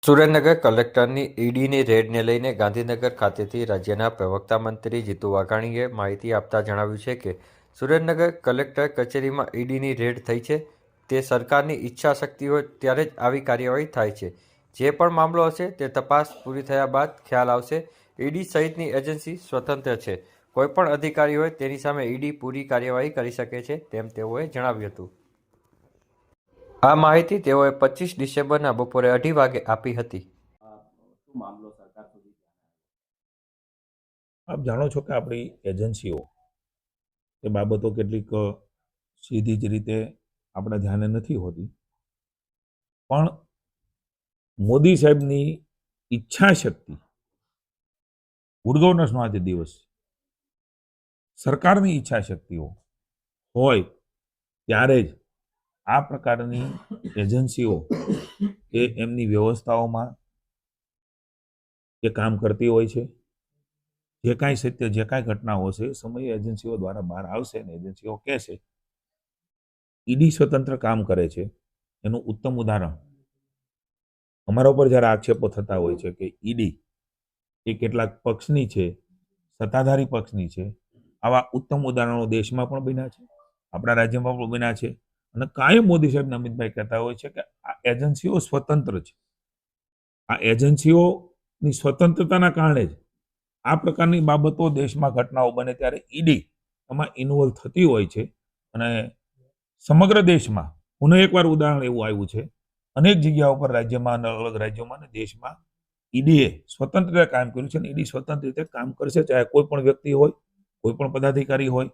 સુરેન્દ્રનગર કલેક્ટરની ઈડીની રેડને લઈને ગાંધીનગર ખાતેથી રાજ્યના પ્રવક્તા મંત્રી જીતુ વાઘાણીએ માહિતી આપતા જણાવ્યું છે કે સુરેન્દ્રનગર કલેક્ટર કચેરીમાં ઈડીની રેડ થઈ છે. તે સરકારની ઈચ્છા શક્તિ હોય ત્યારે જ આવી કાર્યવાહી થાય છે. જે પણ મામલો હશે તે તપાસ પૂરી થયા બાદ ખ્યાલ આવશે. ઈડી સહિતની એજન્સી સ્વતંત્ર છે. કોઈપણ અધિકારી હોય તેની સામે ઈડી પૂરી કાર્યવાહી કરી શકે છે તેમ તેઓએ જણાવ્યું હતું. આ માહિતી તેઓએ 25 ડિસેમ્બરના બપોરે 2:30 વાગે આપી હતી. આપ જાણો છો કે આપણી એજન્સીઓ એ બાબતો કેટલીક સીધી જ રીતે આપણા ધ્યાને નથી હોતી, પણ મોદી સાહેબની ઈચ્છા શક્તિ, ગુડ ગવર્નન્સનો આજે દિવસ, સરકારની ઈચ્છા શક્તિઓ હોય ત્યારે જ આ પ્રકારની એજન્સીઓ એ એમની વ્યવસ્થાઓમાં એ કામ કરતી હોય છે. જે કાંઈ સત્ય, જે કાંઈ ઘટનાઓ છે એ સમયે એજન્સીઓ દ્વારા બહાર આવશે ને એજન્સીઓ કહેશે. ઈડી સ્વતંત્ર કામ કરે છે એનું ઉત્તમ ઉદાહરણ અમારા ઉપર જ્યારે આક્ષેપો થતા હોય છે કે ઈડી એ કેટલાક પક્ષની છે, સત્તાધારી પક્ષની છે, આવા ઉત્તમ ઉદાહરણો દેશમાં પણ બન્યા છે, આપણા રાજ્યમાં પણ બન્યા છે. અને કાયમ મોદી સાહેબ અમિતભાઈ કહેતા હોય છે કે આ એજન્સીઓ સ્વતંત્ર છે. આ એજન્સીઓની સ્વતંત્રતાના કારણે જ આ પ્રકારની બાબતો દેશમાં ઘટનાઓ બને ત્યારે ઈડી એમાં ઇન્વોલ્વ થતી હોય છે. અને સમગ્ર દેશમાં પુનઃ એકવાર ઉદાહરણ એવું આવ્યું છે, અનેક જગ્યાઓ પર રાજ્યમાં, અલગ અલગ રાજ્યોમાં અને દેશમાં ઈડીએ સ્વતંત્ર રીતે કામ કર્યું છે. અને ઈડી સ્વતંત્ર રીતે કામ કરશે, ચાહે કોઈ પણ વ્યક્તિ હોય, કોઈ પણ પદાધિકારી હોય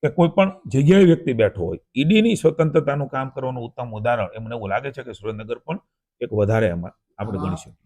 કે કોઈ પણ જગ્યાએ વ્યક્તિ બેઠો હોય. ઈડીની સ્વતંત્રતાનું કામ કરવાનું ઉત્તમ ઉદાહરણ એ મને એવું લાગે છે કે સુરેન્દ્રનગર પણ એક વધારે એમાં આપણે ગણી શકીએ.